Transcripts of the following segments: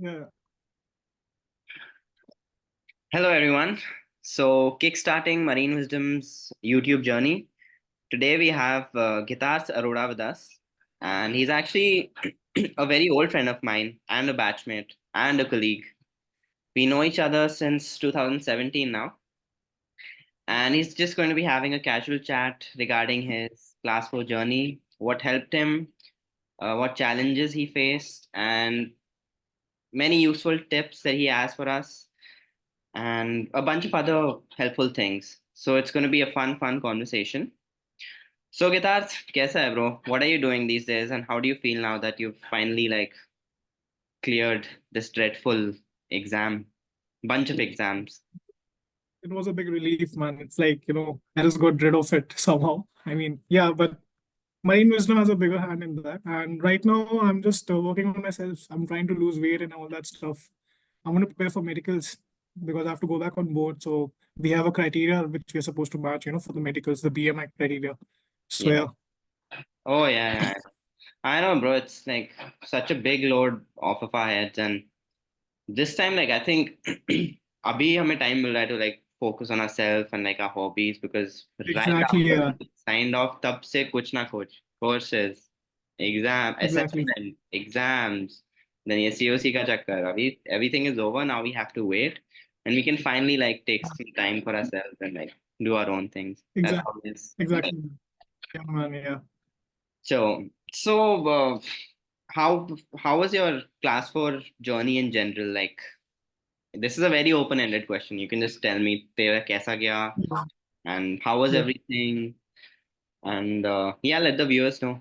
Yeah. Hello, everyone. So, kickstarting Marine Wisdom's YouTube journey. Today, we have Guitars Arora with us, and he's actually a very old friend of mine, and a batchmate, and a colleague. We know each other since 2017 now, and he's just going to be having a casual chat regarding his Class 4 journey, what helped him, what challenges he faced, and many useful tips that he has for us and a bunch of other helpful things. So it's going to be a fun conversation. So Gitarth, kaisa hai bro? What are you doing these days, and how do you feel now that you've finally cleared this dreadful exam, bunch of exams? It was a big relief, man. It's like, I just got rid of it somehow. I mean, yeah, but Marine Wisdom has a bigger hand in that. And right now, I'm just working on myself. I'm trying to lose weight and all that stuff. I'm going to prepare for medicals because I have to go back on board. So we have a criteria which we're supposed to match, for the medicals, the BMI criteria. So Yeah. yeah, Oh yeah. I know, bro. It's like such a big load off of our heads, and this time, I think, abhi hame time mil raha hai to focus on ourselves and our hobbies because right exactly. after Yeah, we signed off, tab se kuch na kuch courses, exactly. assessment, exams, then ye COC ka chakkar. Abhi everything is over. Now we have to wait, and we can finally take some time for ourselves and do our own things. That's Exactly. how it is. Exactly. Yeah, man. Yeah. So how was your class 4 journey in general? This is a very open-ended question. You can just tell me tera kaisa gaya and how was Yeah. everything, and yeah, let the viewers know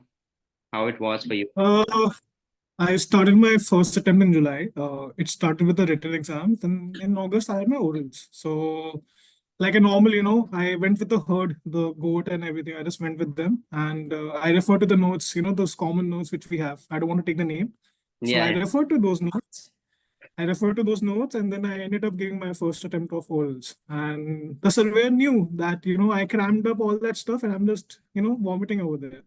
how it was for you. Uh, I started my first attempt in July. It started with the written exams, and in August I had my orals. So, like a normal, I went with the herd, the goat, and everything. I just went with them, and I refer to the notes, those common notes which we have. I don't want to take the name, so I Yeah, refer to those notes. I referred to those notes, and then I ended up giving my first attempt of orals. And the surveyor knew that I crammed up all that stuff, and I'm just vomiting over there.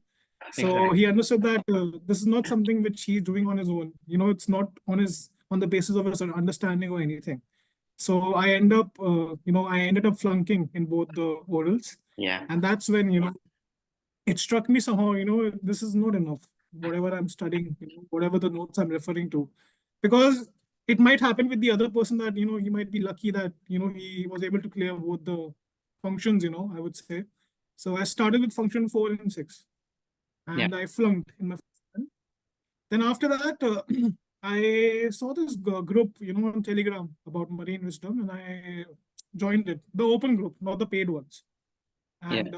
So exactly. he understood that this is not something which he's doing on his own. It's not on the basis of his understanding or anything. So I ended up flunking in both the orals, Yeah, and that's when it struck me somehow. This is not enough. Whatever I'm studying, whatever the notes I'm referring to, because it might happen with the other person that he might be lucky that he was able to clear both the functions. I would say. So I started with function 4 and 6 yeah, and I flunked in my first attempt. Then after that, I saw this group, on Telegram about marine wisdom, and I joined it, the open group, not the paid ones. yeah, And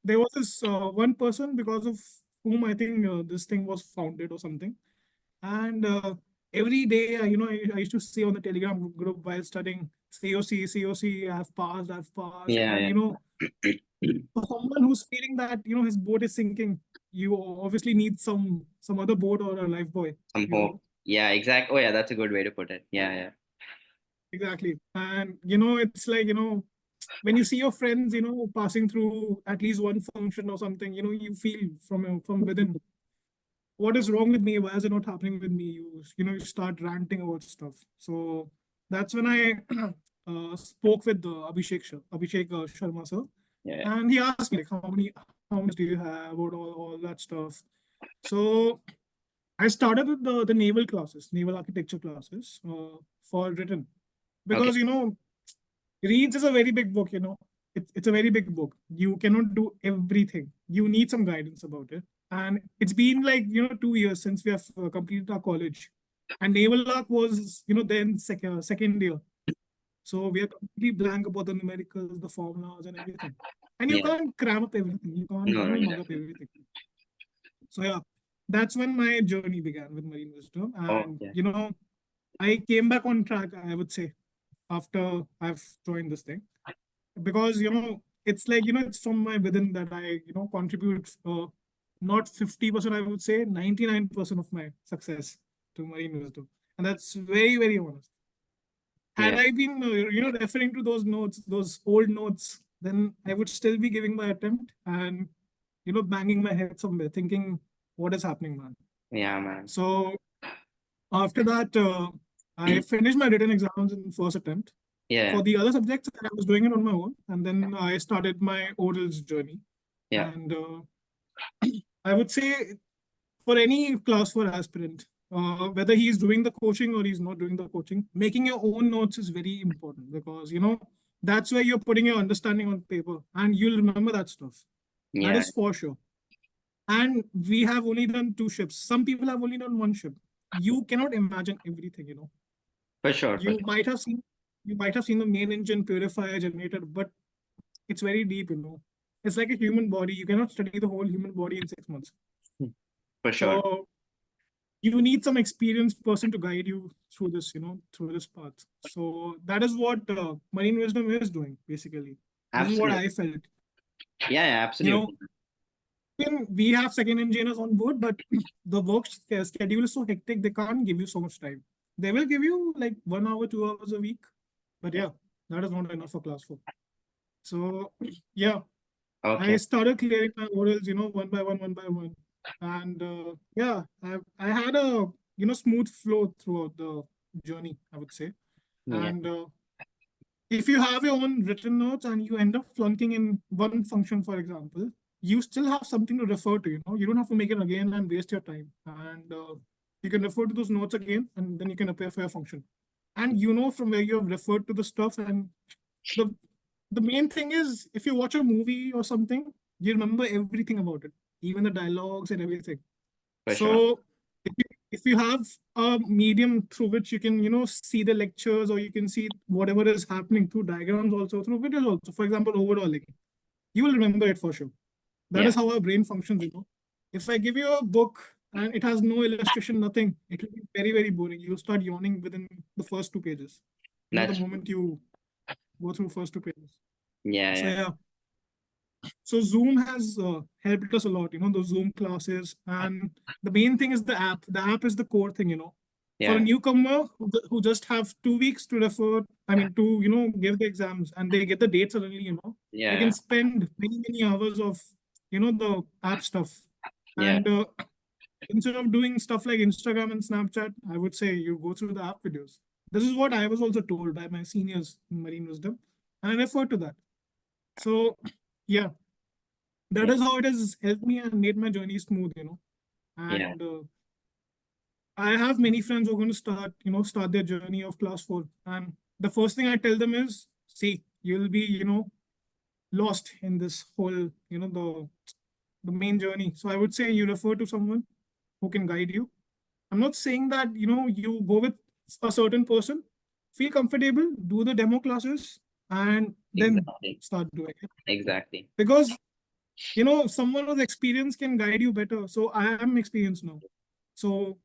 there was this one person because of whom I think this thing was founded or something. And every day, I used to see on the Telegram group while studying COC, COC, I've passed, and yeah, for someone who's feeling that his boat is sinking, you obviously need some other boat or a life buoy. some you hope. know Yeah, exact. Oh yeah, that's a good way to put it. Yeah, yeah, exactly. And it's like when you see your friends passing through at least one function or something, you feel from within, what is wrong with me, why is it not happening with me? You start ranting about stuff. So that's when I spoke with Abhishek Sharma sir, yeah, and he asked me like how many do you have about all that stuff. So I started with the naval classes, naval architecture classes, for written, okay, because Reads is a very big book. It's a very big book. You cannot do everything. You need some guidance about it. And it's been like 2 years since we have completed our college, and naval arc was then second year. So we are completely blank about the numericals, the formulas, and everything. And you yeah. can't cram up everything. You can't No, no, mug up exactly. everything. So yeah, that's when my journey began with marine wisdom. Oh And yeah, I came back on track, I would say, after I've joined this thing, because it's like it's from my within that I contribute, not 50%, I would say 99% of my success to marine wisdom, and that's very, very honest. Had yeah, I been referring to those notes, those old notes, then I would still be giving my attempt and banging my head somewhere thinking, what is happening, man? yeah, man. So after that, I finished my written exams in first attempt. Yeah. For the other subjects, I was doing it on my own, and then I started my orals journey. Yeah. And I would say for any class 4 aspirant, whether he's doing the coaching or he's not doing the coaching, making your own notes is very important because, that's where you're putting your understanding on paper and you'll remember that stuff. That Yeah. is for sure. And we have only done 2 ships. Some people have only done 1 ship. You cannot imagine everything. For sure. You might have seen the main engine, purifier, generator, but it's very deep. It's like a human body. You cannot study the whole human body in 6 months. For sure. So you need some experienced person to guide you through through this path. So that is what marine wisdom is doing, basically. This is what Absolutely. I felt. Yeah, absolutely. Even we have second engineers on board, but the work schedule is so hectic, they can't give you so much time. They will give you like 1 hour, 2 hours a week. But yeah, that is not enough for class 4. So yeah, I Okay. started clearing my orals, one by one. And yeah, I had a smooth flow throughout the journey, I would say. Yeah. And if you have your own written notes and you end up flunking in one function, for example, you still have something to refer to. You don't have to make it again and waste your time. And you can refer to those notes again, and then you can appear for your function. And from where you have referred to the stuff. And the the main thing is, if you watch a movie or something, you remember everything about it, even the dialogues and everything. For sure. So if you have a medium through which you can, see the lectures, or you can see whatever is happening through diagrams also, through videos also, for example, overalling, you will remember it for sure. That Yeah. is how our brain functions. If I give you a book and it has no illustration, nothing, it will be very, very boring. You'll start yawning within the first 2 pages. The That's moment you go through first 2 pages. yeah, So yeah. yeah. So Zoom has helped us a lot, the Zoom classes. And the main thing is the app. The app is the core thing. For a Yeah. newcomer who just have 2 weeks to refer, to, give the exams, and they get the dates suddenly, they can Yeah. spend many, many hours of, the app stuff. Yeah. And instead of doing stuff like Instagram and Snapchat, I would say you go through the app videos. This is what I was also told by my seniors in Marine Wisdom, and I refer to that. So yeah, that Yeah. is how it has helped me and made my journey smooth. Yeah. And I have many friends who are going to start their journey of class 4. And the first thing I tell them is, see, you'll be, lost in this whole, the main journey. So I would say you refer to someone who can guide you. I'm not saying that, you go with a certain person, feel comfortable, do the demo classes, and then Exactly. start doing it. Exactly. Because someone with experience can guide you better. So I am experienced now. So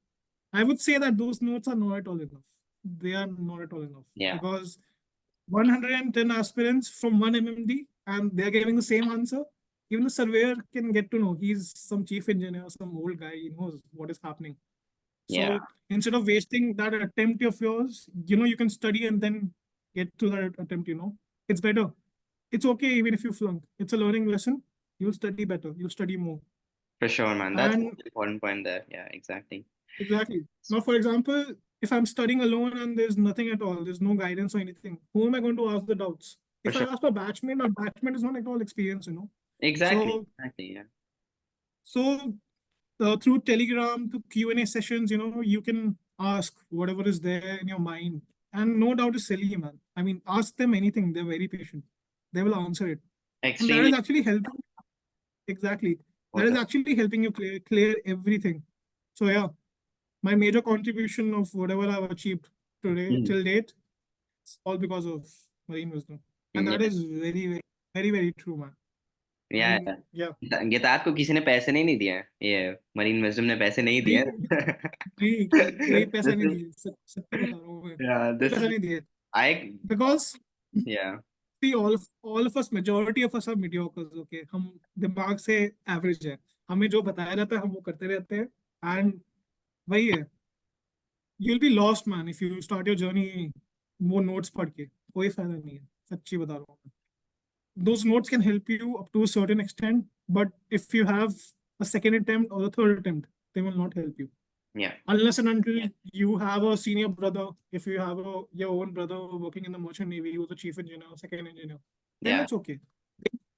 I would say that those notes are not at all enough. They are not at all enough Yeah. because 110 aspirants from one MMD and they're giving the same answer. Even the surveyor can get to know he's some chief engineer, some old guy, he knows what is happening. Yeah. So instead of wasting that attempt of yours, you can study and then get to that attempt. It's better. It's okay even if you flunk. It's a learning lesson. You'll study better. You'll study more. For sure, man. That's an And important point there. Yeah, exactly. exactly. Now, for example, if I'm studying alone and there's nothing at all, there's no guidance or anything, who am I going to ask the doubts? For If I sure. ask my batchmate is not at all experienced. Exactly. So, Exactly. Yeah. so through Telegram to Q&A sessions, you can ask whatever is there in your mind. And no doubt is silly, man. I mean, ask them anything. They're very patient. They will answer it. And that is Extremely actually helping. Exactly. That is important. actually helping you clear everything. So yeah, my major contribution of whatever I've achieved today Mm. till date, it's all because of marine wisdom. And Yeah. that is very, very, very, very true, man. I Yeah. mean, yeah. Guitar को किसी ने पैसे नहीं दिए हैं, ये marine wisdom ने पैसे नहीं दिए नहीं, नहीं, कोई पैसा नहीं दिए, सच्ची बता रहा हूँ मैं, yeah, कोई this पैसा is नहीं दिए. I Because yeah, see, all of us, majority of us are mediocres, okay? हम दिमाग से एवरेज है. हमें जो बताया जाता है हम वो करते रहते हैं. And वही है, you'll be lost, man, if you start your journey वो notes पढ़ के. कोई फायदा नहीं है, सच्ची बता रहा हूँ मैं. Those notes can help you up to a certain extent, but if you have a second attempt or a third attempt, they will not help you. Yeah. Unless and until you have a senior brother, if you have your own brother working in the merchant navy who's a chief engineer, second engineer, then Yeah. it's okay.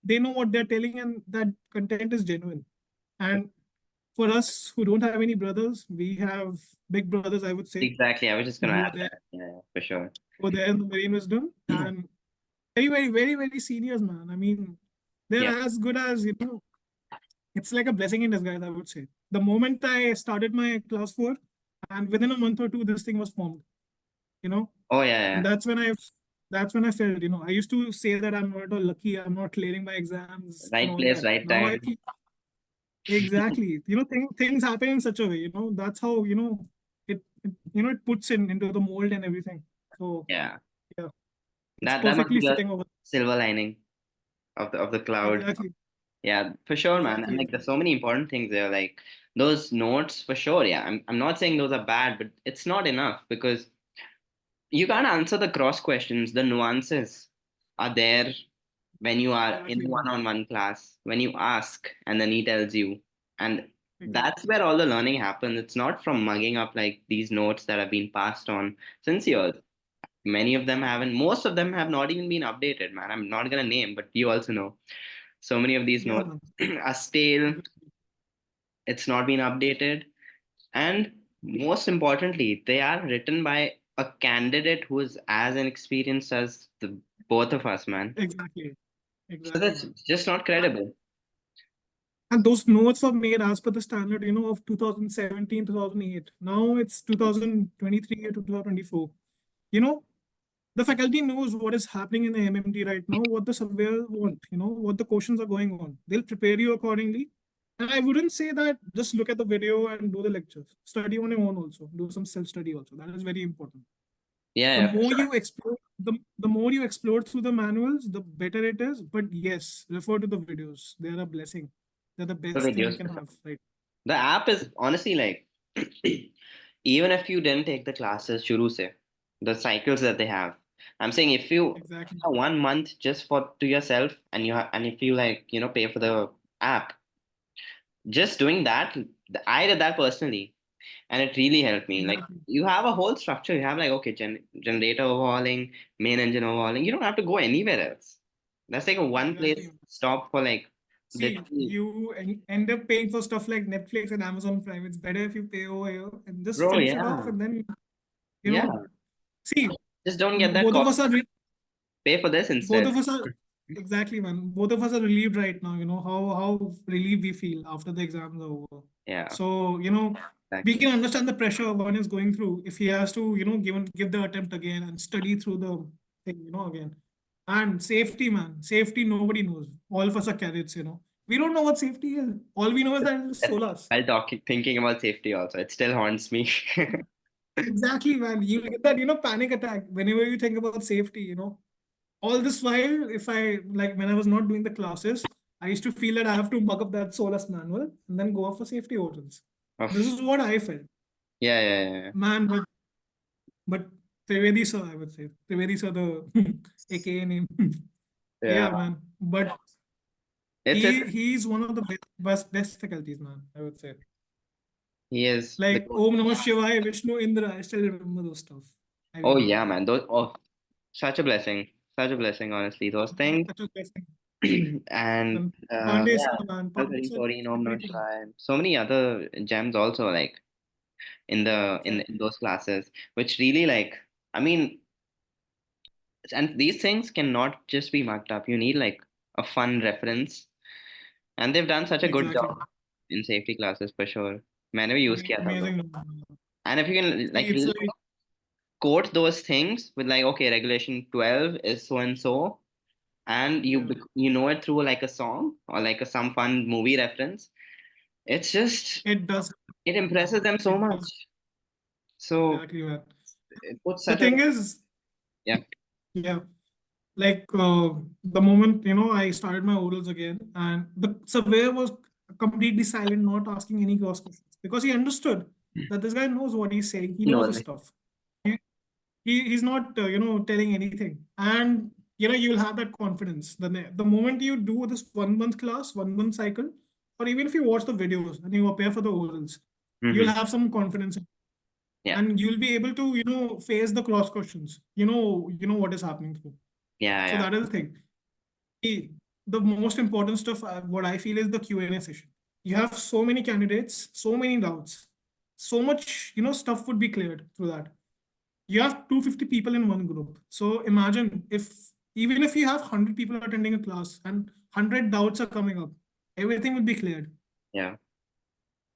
They know what they're telling, and that content is genuine. And for us who don't have any brothers, we have big brothers, I would say, Exactly. I was just gonna who are add there, that. Yeah, for sure. who are there in the marine wisdom, and very seniors, man. I mean, they're Yeah. as good as, it's like a blessing in disguise, I would say. The moment I started my class four, and within a month or two, this thing was formed, you know, Oh yeah, and yeah. that's when I felt, I used to say that I'm not all lucky, I'm not clearing my exams and Right all place, that. right Now I time. feel exactly, things happen in such a way, that's how, it puts into the mold and everything. So Yeah. yeah, it's That must be perfectly the fitting over. silver lining of the cloud. Exactly, Yeah, for sure, man. And exactly, like there's so many important things there. Like those notes for sure. Yeah. I'm not saying those are bad, but it's not enough because you can't answer the cross questions. The nuances are there when you are in exactly, man. one-on-one class, when you ask and then he tells you. And that's Exactly. where all the learning happens. It's not from mugging up like these notes that have been passed on since years. Many of them haven't, most of them have not even been updated, man. I'm not gonna name, but you also know. So many of these Yeah, notes man. are stale, Exactly. it's not been updated, and most importantly, they are written by a candidate who is as inexperienced as the both of us, man. Exactly. So Exactly, that's man. just not credible. And those notes were made as per the standard, of 2017, 2008. Now it's 2023 or 2024. You know, the faculty knows what is happening in the MMT right now, what the surveyor want, what the questions are going on. They'll prepare you accordingly. And I wouldn't say that just look at the video and do the lectures. Study on your own also. Do some self-study also. That is very important. Yeah, The yeah, for more sure. you explore, the more you explore through the manuals, the better it is. But yes, refer to the videos. They are a blessing. They're the The best thing you videos can for sure. have, right? The app is honestly like, even if you didn't take the classes, shuru se, the cycles that they have. I'm saying if you Exactly. have 1 month just for to yourself, and and if you like pay for the app, just doing that, I did that personally, and it really helped me. Like Exactly. you have a whole structure. You have like okay, generator overhauling, main engine overhauling. You don't have to go anywhere else. That's like a one place Exactly. stop for like See, literally, you end up paying for stuff like Netflix and Amazon Prime. It's better if you pay over here and just bro. finish it off, Yeah, and then you yeah. know. See, Just don't get that both of coffee. us are Pay for this both instead. of us are exactly, man. Both of us are relieved right now. You know how relieved we feel after the exams are over. Yeah, So we exactly. can understand the pressure one is going through if he has to give the attempt again and study through the thing again. And safety, man, safety nobody knows. All of us are cadets. We don't know what safety is. All we know is that it's That's, SOLAS. while talking, thinking about safety also, it still haunts me. Exactly, man. You get that panic attack whenever you think about safety. All this while, if I like when I was not doing the classes, I used to feel that I have to mug up that SOLAS manual and then go off for safety orders. This Of is what I felt, yeah, yeah, yeah, man. But Trivedi sir, I would say Trivedi sir, the AKA name. yeah. Yeah, man. But It's he's one of the best faculties, man. I would say he is the like Om Namah Shivaya, Vishnu Indra. I still remember those stuff. I oh mean, yeah, man. Those such a blessing, honestly. Those things such a blessing. and And Pandey sir, yeah, man, Pandey Kalpari sir, Sorry, Nom No everything. Shivaya, and so many other gems also like in Exactly. those classes, which really like I mean, and these things cannot just be mucked up. You need like a fun reference, and they've done such a good Exactly. job in safety classes for sure. मैंने भी use किया था bro. Amazing. And if you can See, like it's really like quote those things with like okay, regulation 12 is so and so, and yeah, you know it through like a song or like some fun movie reference. It's just it does. it impresses them so It much. does So exactly, man. it puts The such a thing is, yeah. yeah, like the moment I started my orals again, and the surveyor was completely silent, not asking any cross questions because he understood that this guy knows what he's saying. He He knows knows his it. stuff. He's not telling anything, and you'll have that confidence. The moment you do this 1 month class, 1 month cycle, or even if you watch the videos and you appear for the orals, you'll Mm-hmm. have some confidence, Yeah. and you'll be able to, face the cross questions. You know what is happening through. Yeah. So Yeah. that is the thing. The the most important stuff, what I feel, is the Q&A session. You have so many candidates, so many doubts, so much, stuff would be cleared through that. You have 250 people in one group. So imagine, if even if you have 100 people attending a class and 100 doubts are coming up, everything will be cleared. Yeah.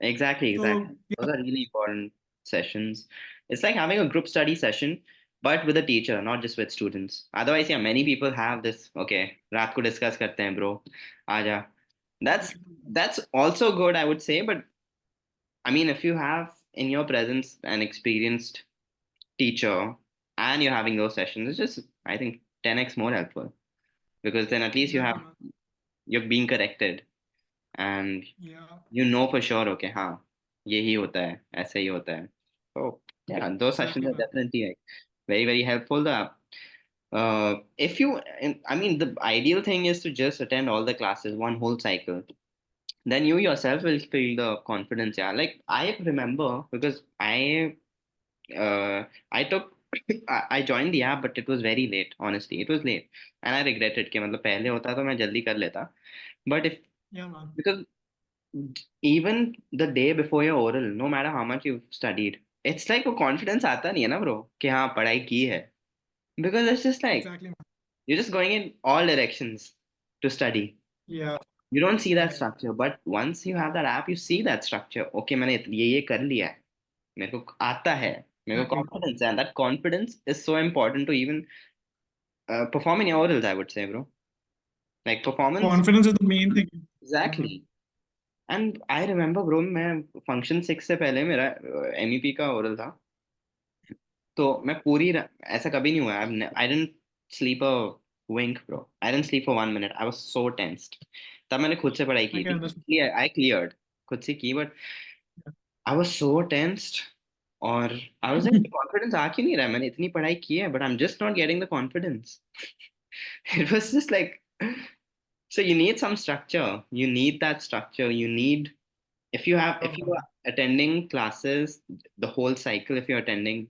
Exactly, exactly. So Those yeah, are really important sessions. It's like having a group study session, but with a teacher, not just with students. Otherwise, yeah, many people have this, okay, रात को discuss करते हैं, bro. आजा. That's also good, I would say, but I mean, if you have in your presence an experienced teacher and you're having those sessions, it's just, I think, 10x more helpful because then at least exactly, man. you're being corrected and Yeah, you know for sure, okay, हाँ यही होता है ऐसे ही होता है. So yeah, those sessions exactly, are man. definitely like very very helpful. If you, I mean, the ideal thing is to just attend all the classes one whole cycle. Then you yourself will feel the confidence. Yeah, like I remember because I took I joined the app, but it was very late. Honestly, it was late, and I regretted कि मतलब पहले होता तो मैं जल्दी कर लेता. But if Yeah, man. because even the day before your oral, no matter how much you've studied, it's like वो confidence आता नहीं है ना bro कि हाँ पढ़ाई की है. Because it's just like Exactly, man. you're just going in all directions to study. Yeah, You don't see yeah, that yeah. structure, but once you have that app, you see that structure. Okay, मैंने ये कर लिया है. मेरे को आता है. मेरे को Exactly. confidence है. And that confidence is so important to even perform in your orals, I would say, bro. Like performance, Confidence is the main thing. Yeah, man. exactly. And I remember bro, मैं function 6 से पहले मेरा MEP का oral था. तो मैं ऐसा कभी नहीं हुआ. I didn't sleep a wink bro. I didn't sleep for 1 minute. I was so tensed. तब मैंने खुद से पढ़ाई I की can understand. थी. आई क्लियर्ड खुद से की, but I was so tensed. और आई वाज लाइक कॉन्फिडेंस आ क्यों नहीं रहा है? मैंने इतनी पढ़ाई की है, but I am just not getting the confidence. It was just like, so you need some structure. You need that structure. You need, if you are attending classes the whole cycle, if you're attending,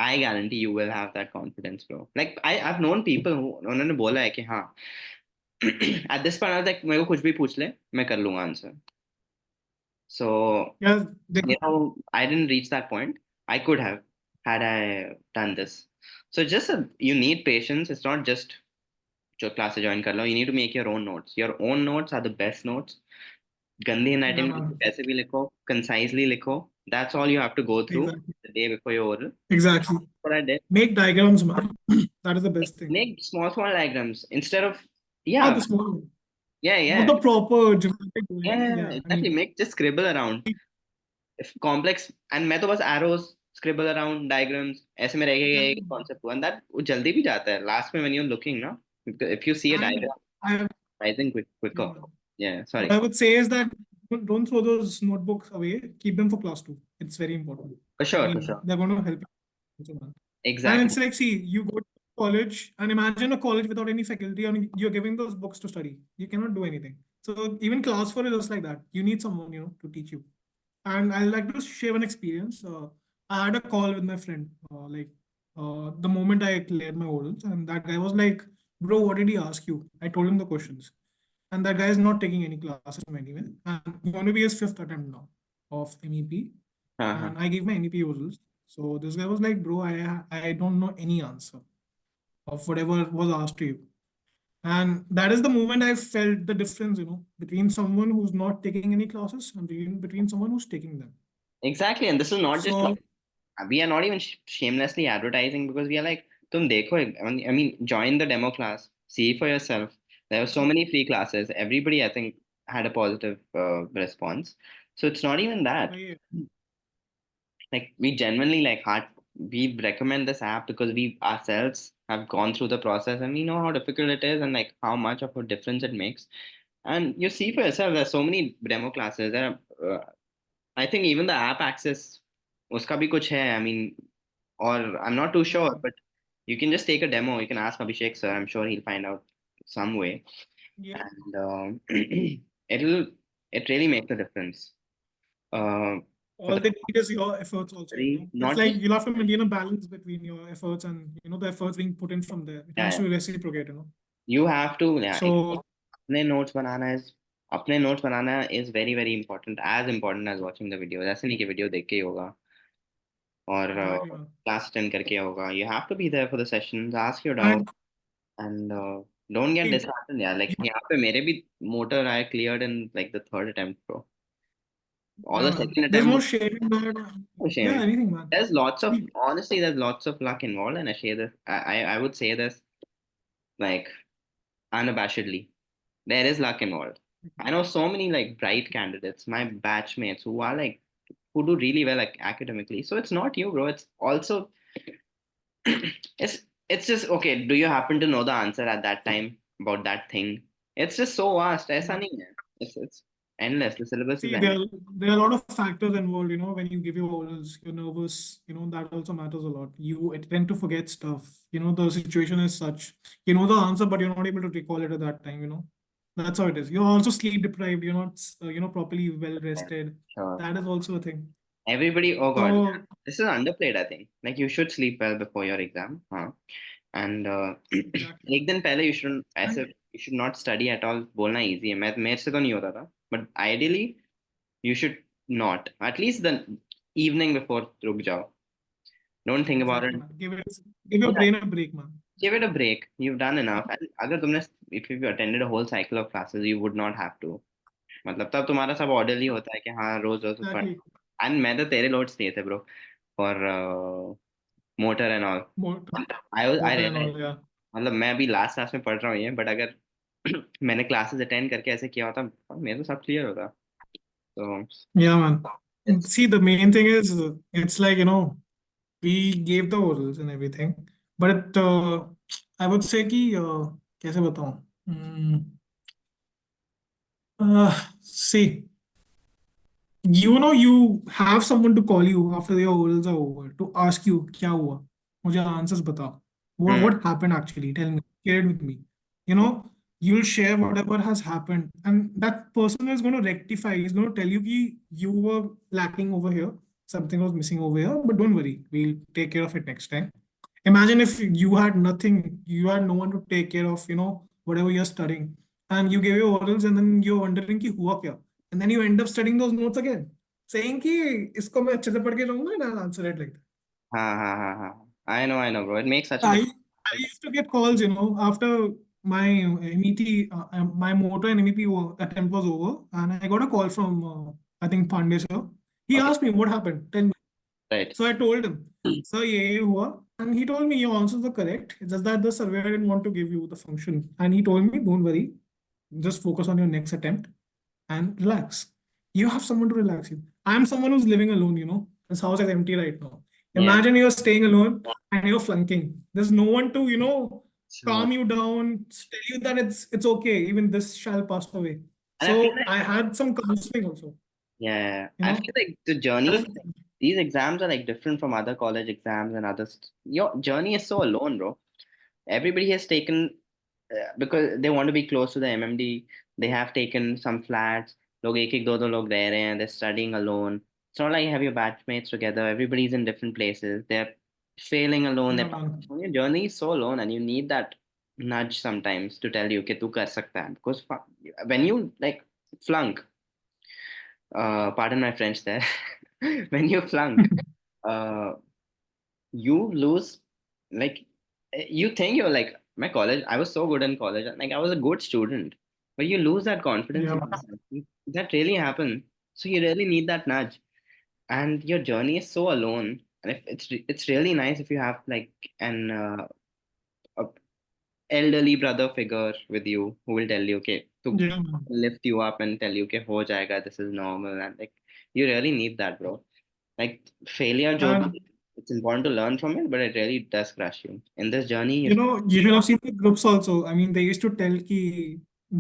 I guarantee you will have that confidence, bro. Like I've known people who उन्होंने बोला है कि हाँ at this point I was like मेरे को कुछ भी पूछ ले मैं कर लूंगा answer. So Yeah, I didn't reach that point. I could have had I done this. So just you need patience. It's not just जो क्लास ज्वाइन कर लो. You need to make your own notes. Your own notes are the best notes. गंदी yeah, handwriting में लिखो, man. कैसे भी लिखो, concisely लिखो. That's all you have to go through Exactly. the day before your oral. Exactly. What I did, Make diagrams, man. That is the best thing. make small small diagrams instead of, Not the yeah, small one. yeah, Not yeah, the proper dramatic way. yeah, Yeah, I exactly. mean, Make just scribble around. If complex, and मैं तो बस arrows scribble around diagrams ऐसे में रहेगा एक exactly. concept, and that वो जल्दी भी जाता है last में when you're looking ना. If you see a And diagram, I, I think quicker. yeah, Yeah, what sorry. I would say is that don't throw those notebooks away. Keep them for class two. It's very important. For I sure, for mean, sure. they're going to help you also, man. And Exactly. it's like, see, you go to college and imagine a college without any faculty and you're giving those books to study. You cannot do anything. So even class four is just like that. You need someone, to teach you. And I like to share an experience. I had a call with my friend, the moment I cleared my orals, and that guy was like, "Bro, what did he ask you?" I told him the questions, and that guy is not taking any classes from anywhere, and going to be his fifth attempt now of MEP, हाँ हाँ. and I gave my MEP orals. So this guy was like, "Bro, I don't know any answer of whatever was asked to you." And that is the moment I felt the difference, between someone who's not taking any classes and between someone who's taking them. Exactly, and this is not just So like, we are not even shamelessly advertising because we are like, तुम देखो, I mean, join the demo class, see for yourself. There were so many free classes. Everybody, I think, had a positive response. So it's not even that. yeah, Like we genuinely like hard. We recommend this app because we ourselves have gone through the process and we know how difficult it is and like how much of a difference it makes. And you see for yourself, there's so many demo classes. I think even the app access, uska bhi kuch hai. I mean, or I'm not too sure, yeah, but you can just take a demo. You can ask Abhishek sir. I'm sure he'll find out some way, yeah, and it'll it really makes a difference. Uh, All they need is your efforts also, you know. It's Not like just you'll have to maintain a balance between your efforts and, you know, the efforts being put in from there. It has yeah, to reciprocate, you know. you have to, yeah, So, अपने notes banana is अपने notes banana is very very important, as important as watching the video. ऐसे नहीं कि video देख के ही होगा और exactly, man. class attend करके होगा. You have to be there for the sessions, ask your doubt, And and don't get see, disheartened. Yeah, like you- यहाँ पे मेरे भी motor I cleared in like the third attempt, bro. Or yeah, the man. second There's attempt no was shame in that. no Yeah, shame. anything, man. There's lots of See, honestly, there's lots of luck involved, and I say this. I would say this like unabashedly. There is luck involved. I know so many like bright candidates, my batchmates who are like who do really well like academically. So it's not you, bro. It's also it's just okay. Do you happen to know the answer at that time about that thing? It's just so vast. ऐसा नहीं है. It's endless. The syllabus is see, endless. there are a lot of factors involved, you know, when you give your orals, you're nervous, you know, that also matters a lot. You tend to forget stuff. You know, the situation is such, you know the answer, but you're not able to recall it at that time, you know. That's how it is. You're also sleep deprived, you're not, you know, properly well Yeah, rested. sure. That is also a thing. Everybody, oh God, So, this is underplayed, I think. Like you should sleep well before your exam. Huh? And exactly. एक दिन पहले you shouldn't ऐसे And you should not study at all. बोलना easy है. मैं मेरे से तो नहीं होता था. But ideally you should not. At least the evening before रुक जाओ. Don't think about exactly, it. man. Give your Yeah, brain a break, man. give it a break. You've done enough. And अगर तुमने if you attended a whole cycle of classes, you would not have to. मतलब तब तुम्हारा सब orderly होता है कि हाँ रोज रोज पढ़. Exactly. And मैं तो तेरे notes दिए थे bro for motor and all. More, I water and realized all, yeah. मतलब मैं अभी लास्ट क्लास में पढ़ रहा हूँ ये बट अगर मैंने क्लासेस अटेंड करके ऐसे किया होता मेरा तो सब क्लियर होता तो Yeah, man. it's See, the main thing is, it's like, you know, we gave the orals and everything, but I would say कि कैसे बताऊं? See, you know, you have someone to call you after your orals are over to ask you क्या हुआ, मुझे answers बता. hmm, What happened actually? Tell me, share it with me. You know, you'll share whatever has happened, and that person is going to rectify. He's going to tell you कि you were lacking over here, something was missing over here, but don't worry, we'll take care of it next time. Imagine if you had nothing, you had no one to take care of, you know, whatever you're studying, and you gave your orals, and then you're wondering कि हुआ क्या, and then you end up studying those notes again, saying कि इसको मैं अच्छे से पढ़ के जाऊंगा, and I'll answer it like that. हाँ I know bro it makes such a I difference. I used to get calls, you know, after my MET, my motor and MEP attempt was over, and I got a call from I think Pandey sir. He Okay, asked me what happened. Tell me. right. So I told him, sir, ये हुआ, and he told me your answers were correct. It's just that the surveyor didn't want to give you the function, and he told me, don't worry, just focus on your next attempt and relax. You have someone to relax you. I'm someone who's living alone, you know. This house is empty right now. Yeah, Imagine you're staying alone and you're flunking. There's no one to, you know, so calm you down, tell you that it's okay, even this shall pass away. and I feel So like I had some counseling also, yeah you I know. feel like the journey these exams are like different from other college exams and others. Your journey is so alone, bro. Everybody has taken because they want to be close to the MMD. They have taken some flats. लोग एक एक दो लोग रह रहे हैं. They're studying alone. It's not like you have your batchmates together. Everybody's in different places. They're failing alone. Yeah, man. Your journey is so alone, and you need that nudge sometimes to tell you कि तू कर सकता है. Because when you like flunk, pardon my French there, when you flunk, uh, you lose like you think you're like my college I was so good in college like I was a good student but you lose that confidence Yeah, in man. yourself. That really happens so you really need that nudge and your journey is so alone and if it's really nice if you have like an a elderly brother figure with you who will tell you okay to Yeah, man. lift you up and tell you okay ho jayega this is normal and like you really need that bro like failure job, And it's important to learn from it, but it really does crush you. In this journey, you know, you should have seen the groups also. I mean, they used to tell कि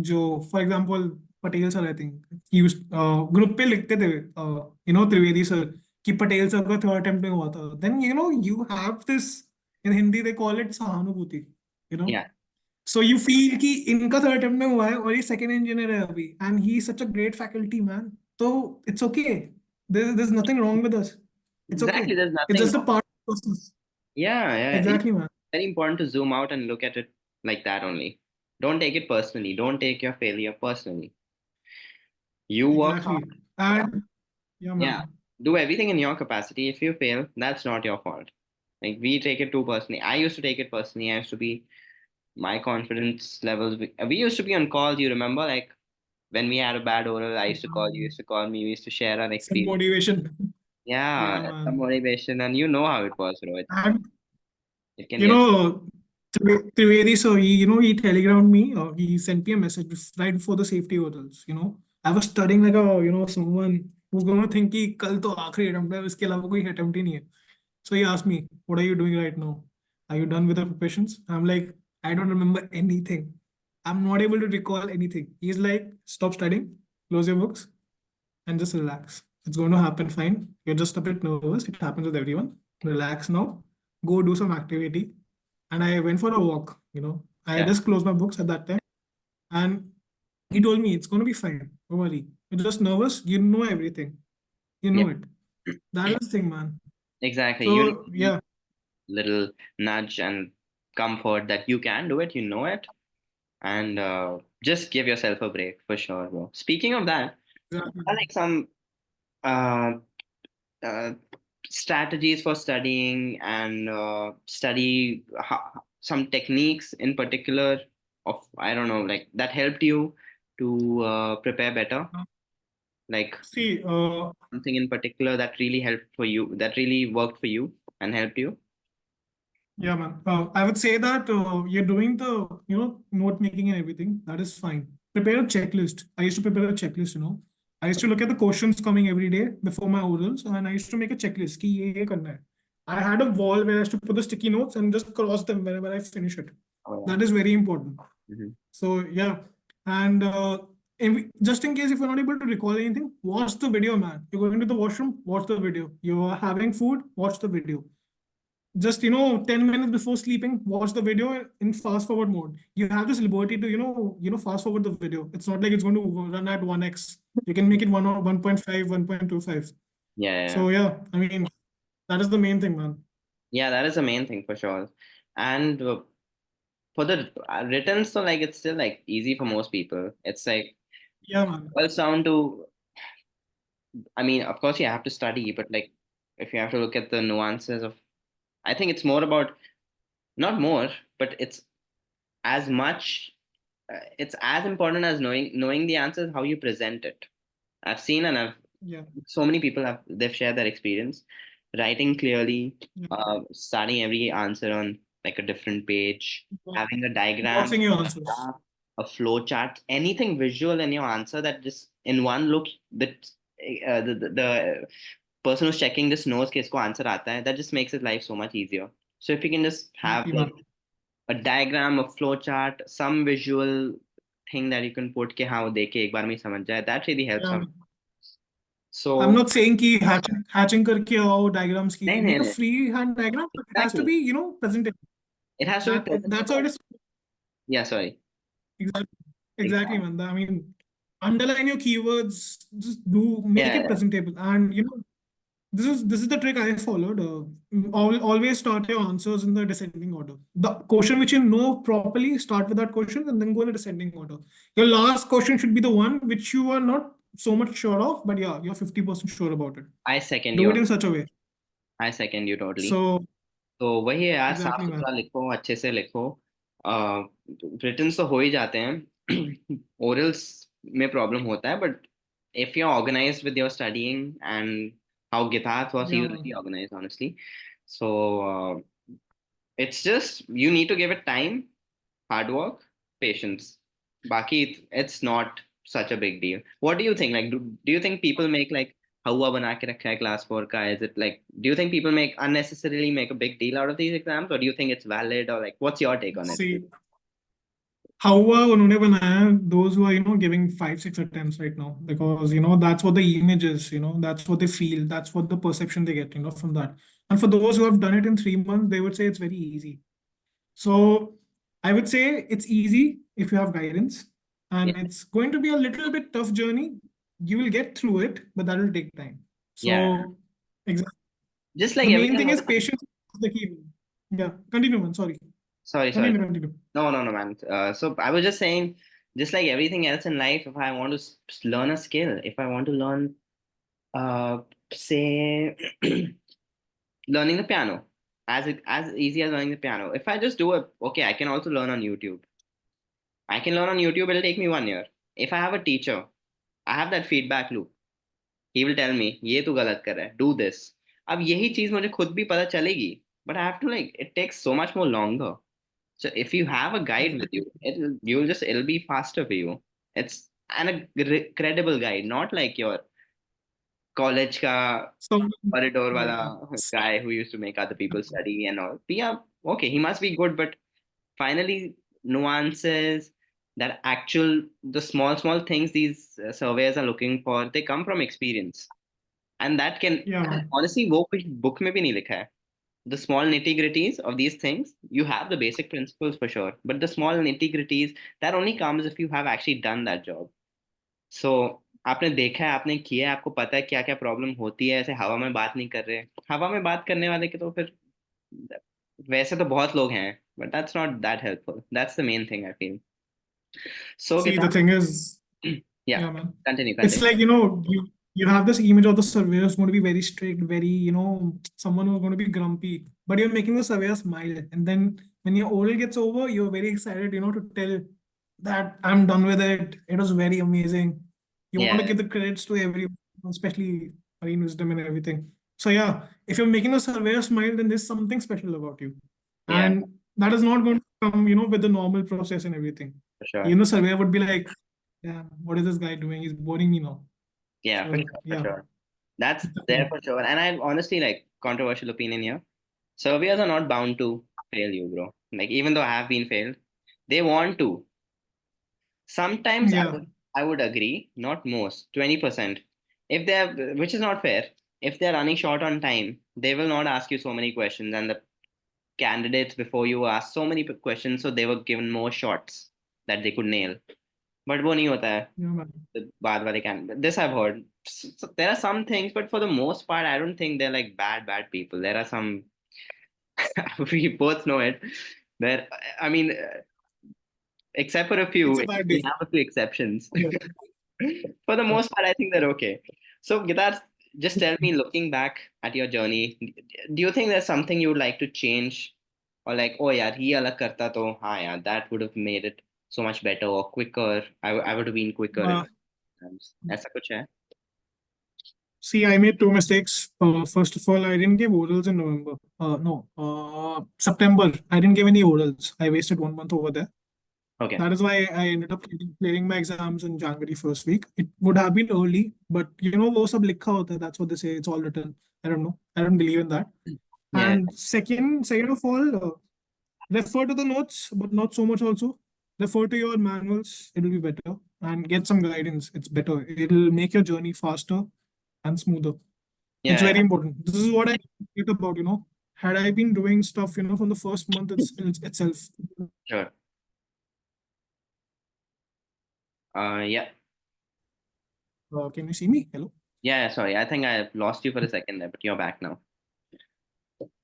जो, for example, Patel sir, I think, he used group पे लिखते थे, you know, Trivedi sir, कि Patel sir का third attempt में हुआ था. Then you know you have this in Hindi they call it सहानुभूति, you know. yeah, So you feel कि इनका third attempt में हुआ है और ये second engineer है अभी, and he is such a great faculty man. So it's okay. There's nothing wrong with us. It's okay. Exactly, there's It's nothing just a wrong. part of the process. Yeah. It's Exactly, man. very important to zoom out and look at it like that only. Don't take it personally. Don't take your failure personally. You work Exactly. hard. And yeah, Yeah. man. Do everything in your capacity. If you fail, that's not your fault. Like we take it too personally. I used to take it personally. I used to be my confidence levels. We used to be on calls. You remember, like when we had a bad oral, I used to call you. You used to call me. We used to share our Some experience. motivation. Yeah, Yeah, some man. motivation, and you know how it was, Rohit. And It can you get. know, Trivedi, so he telegrammed me, or he sent me a message right before the safety hurdles. I was studying like a someone who's gonna think कि कल तो आखिरी attempt है, इसके अलावा कोई attempt ही नहीं है. So he asked me, "What are you doing right now? Are you done with the preparations?" I'm like, "I don't remember anything. I'm not able to recall anything." He's like, "Stop studying, close your books, and just relax. It's going to happen fine. You're just a bit nervous. It happens with everyone. Relax now. Go do some activity." And I went for a walk. I Yeah, just closed my books at that time. And he told me, "It's going to be fine. Don't worry. You're just nervous. You know everything. You yeah, know it." That is the thing, man. exactly. You So, need yeah. little nudge and comfort that you can do it, you know it, and just give yourself a break for sure, bro. Speaking of that, Exactly. I like some uh, uh, strategies for studying and some techniques in particular of I don't know, like that helped you to prepare better, like See, something in particular that really helped for you, that really worked for you and helped you. yeah, man. I would say that you're doing the, note making and everything. That is fine. Prepare a checklist. I used to prepare a checklist. I used to look at the questions coming every day before my orals, and I used to make a checklist. कि ये करना है. I had a wall where I used to put the sticky notes and just cross them whenever I finish it. Oh That is very important. yeah. Hmm. So yeah, and just in case if you're not able to recall anything, watch the video, man. You're going to the washroom, watch the video. You're having food, watch the video. Just 10 minutes before sleeping, watch the video in fast forward mode. You have this liberty to fast forward the video. It's not like it's going to run at 1x. You can make it 1 or 1.5, 1.25. Yeah. So yeah, I mean, that is the main thing, man. Yeah, that is the main thing for sure. And for the written, so like it's still like easy for most people. It's like Yeah, man. boils down to, I mean, of course you have to study, but like if you have to look at the nuances of, I think it's more about, not more, but it's as much, it's as important as knowing the answers, how you present it. I've seen and I've Yeah. so many people they've shared their experience writing clearly, Yeah. starting every answer on like a different page, having a diagram, Boxing your a answers. graph, a flow chart, anything visual in your answer that just in one look that the person who's checking this knows कि इसको answer आता है. That just makes his life so much easier. So if you can just have Exactly, man. like a diagram, a flow chart, some visual thing that you can put के हाँ वो देखे एक बार में ही समझ जाए, that really helps Yeah. them. I'm So not saying कि hatching करके आओ diagrams की. नहीं नहीं Make a नहीं, free hand diagram, but it has to exactly, be, presentable. it has to be That's how presentable. it is. Yeah, sorry. Exactly. Exactly, Exactly. man. I mean, underline your keywords, just make it Yeah, presentable. And this is the trick I followed. Always start your answers in the descending order. The question which you know properly, start with that question and then go in the descending order. Your last question should be the one which you are not so much sure of, but yeah, you're 50% sure about it. I second Do you it on. in such a way. I second you totally. So तो वही है यार, साफ exactly, man. सुथरा लिखो, अच्छे से लिखो. रिटन तो हो ही जाते हैं. ओरल्स में प्रॉब्लम होता है, but if you're organized with your studying and how Githat was, he Yeah, was man. really organized, honestly. So it's just you need to give it time, hard work, patience. Baki, it's not such a big deal. What do you think? Like, do you think people make like हुआ बना के रखा है class 4 का? Is it like, do you think people make unnecessarily make a big deal out of these exams, or do you think it's valid, or like, what's your take on it? See, how उन्होंने बनाया those who are giving 5-6 attempts right now, because that's what the image is, that's what they feel, that's what the perception they get from that. And for those who have done it in 3 months, they would say it's very easy. So I would say it's easy if you have guidance, Yeah, and it's going to be a little bit tough journey. You will get through it, but that will take time. Yeah. So exactly. Just like The main everything thing is else. patience is the key. Yeah. Continue, man. Sorry. Sorry. Continue. No, man. So I was just saying, just like everything else in life, if I want to learn a skill, if I want to learn, uh, say, learning the piano, as easy as learning the piano. If I just do it, okay, I can also learn on YouTube. I can learn on YouTube. It'll take me 1 year. If I have a teacher, I have that feedback loop. He will tell me, ये तू गलत कर रहा है. Do this. अब यही चीज मुझे खुद भी पता चलेगी. But I have to like, it takes so much more longer. So if you have a guide with you, it'll be faster for you. It's and a credible guide, not like your college ka So corridor wala yeah. guy who used to make other people study and all. But yeah, okay, he must be good, but finally nuances, that actual the small things these surveyors are looking for, they come from experience, and that can Yeah. honestly वो कुछ book में भी नहीं लिखा है. The small nitty gritties of these things, you have the basic principles for sure, but the small nitty gritties, that only comes if you have actually done that job. So आपने देखा है, आपने किया है, आपको पता है क्या क्या प्रॉब्लम होती है. ऐसे हवा में बात नहीं कर रहे. हवा में बात करने वाले के तो फिर वैसे तो बहुत लोग हैं, but that's not that helpful. That's the main thing I feel. So See, the Gitan, thing is, yeah, yeah, man. continue, It's continue. like, you have this image of the surveyor who's going to be very strict, very, someone who's going to be grumpy, but you're making the surveyor smile. And then when your oral gets over, you're very excited, to tell that I'm done with it. It was very amazing. You want to Yeah, give the credits to everyone, especially marine wisdom and everything. So yeah, if you're making the surveyor smile, then there's something special about you. yeah, And that is not going to come, with the normal process and everything. for sure. Even the surveyor would be like, yeah, what is this guy doing? He's boring me now. Yeah, for So sure, for yeah, sure. That's there definitely. for sure. And I honestly like controversial opinion here. Surveyors are not bound to fail you, bro. Like even though I have been failed, they want to. Sometimes Yeah, I would agree, not most, 20%. If they have, which is not fair. If they're running short on time, they will not ask you so many questions, and the candidates before you asked so many questions, so they were given more shots that they could nail. But वो नहीं होता है. yeah, man. The बाद वाले candidate. This I've heard. So there are some things, but for the most part, I don't think they're like bad people. There are some. We both know it. There, I mean, except for a It's few, a bad day. we have a few exceptions. Yeah. For the most part, I think they're okay. So, Gitar, just tell me, looking back at your journey, do you think there's something you would like to change? Or like, oh yeah, he alag karta to, हाँ यार, that would have made it so much better or quicker. I would have been quicker in Uh, times. ऐसा कुछ है? See, I made two mistakes. First of all, I didn't give orals in November. No, September. I didn't give any orals. I wasted 1 month over there. Okay. That is why I ended up clearing my exams in January first week. It would have been early, but वो सब लिखा होता है. That's what they say. It's all written. I don't know. I don't believe in that. Yeah. And second of all, refer to the notes, but not so much also. Refer to your manuals, it'll be better. And get some guidance, it's better. It'll make your journey faster and smoother. It's Yeah. very Yeah. important. This is what I get about, had I been doing stuff, from the first month itself. Sure. Yeah. Can you see me? Hello? Yeah. Sorry. I think I lost you for a second there, but you're back now.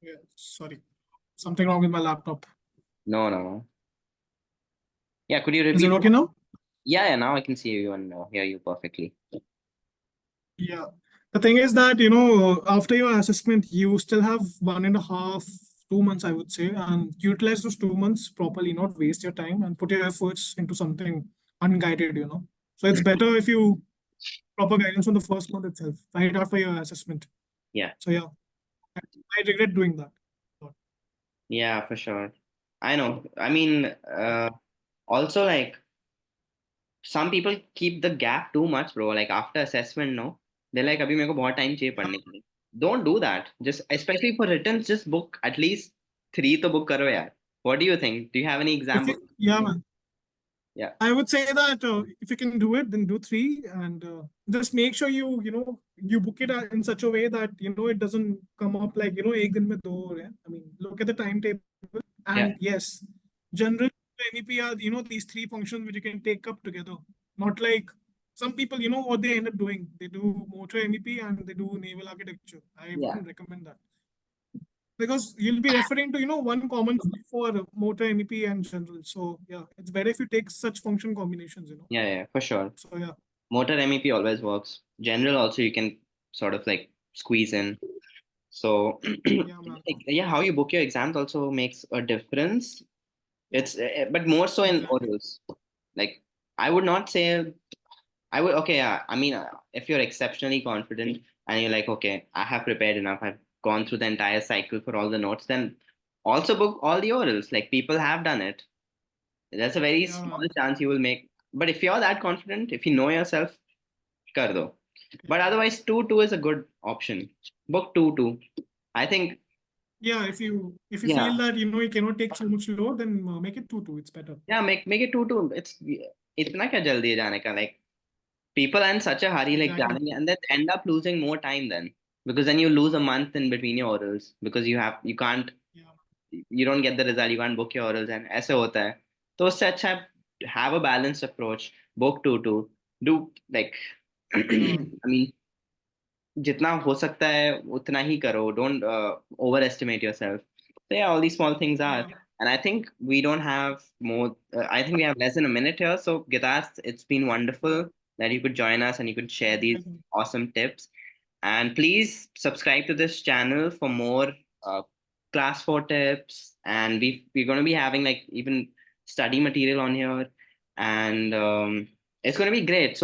Yeah, sorry. Something wrong with my laptop. No, no. Yeah. Could you Is it repeat? okay now? Yeah. Now I can see you and hear you perfectly. Yeah. The thing is that, after your assessment, you still have 1.5, 2 months, I would say, and utilize those 2 months properly, not waste your time and put your efforts into something unguided. So it's better if you proper guidance from the first month itself, right after your assessment. Yeah. So yeah, I regret doing that. Yeah, for sure. I know. I mean, also like some people keep the gap too much, bro. Like after assessment, no, they're like, "अभी मेरे को बहुत time चाहिए पढ़ने के लिए." Don't do that. Just especially for returns, just book at least 3 तो book करो यार. What do you think? Do you have any If exam you, book? yeah, man. Yeah, I would say that if you can do it, then do three, and just make sure you book it in such a way that it doesn't come up like एक दिन में दो हो रहे हैं. I mean, look at the timetable, yeah, and yes, generally NEP are these three functions which you can take up together, not like some people, you know what they end up doing? They do motor MEP and they do naval architecture. I Yeah. wouldn't recommend that because you'll be referring to, you know, one common for motor MEP and general. So yeah, it's better if you take such function combinations, you know. Yeah, yeah, for sure. So yeah, Motor MEP always works. General also you can sort of like squeeze in. So yeah, man, like, yeah, how you book your exams also makes a difference. It's but more so in exactly. orals. Like I would not say I would okay, yeah. I mean, if you're exceptionally confident and you're like, okay, I have prepared enough, I've gone through the entire cycle for all the notes, then also book all the orals. Like people have done it. There's a very Yeah, small man. chance you will make. But if you're that confident, if you know yourself, kar do. But otherwise, 2-2 is a good option. Book 2-2. I think, Yeah, if you feel yeah, that, you know, you cannot take so much load, then make it 2-2. It's better. yeah, make it 2-2. Itna kya jaldi hai jaane ka? Like people are in such a hurry, like Exactly. jaने, and then end up losing more time then because then you lose a month in between your orals because you can't Yeah. you don't get the result, you can't book your orals and ऐसे होता है. तो उससे अच्छा have a balanced approach. Book 2-2. Do like Yeah. I mean जितना हो सकता है उतना ही करो. Don't overestimate yourself. So yeah, all these small things are. Yeah. And I think we don't have more. I think we have less than a minute here. So Gitas, it's been wonderful that you could join us and you could share these Exactly. awesome tips. And please subscribe to this channel for more class 4 tips. And we're going to be having like even study material on here, and it's going to be great. So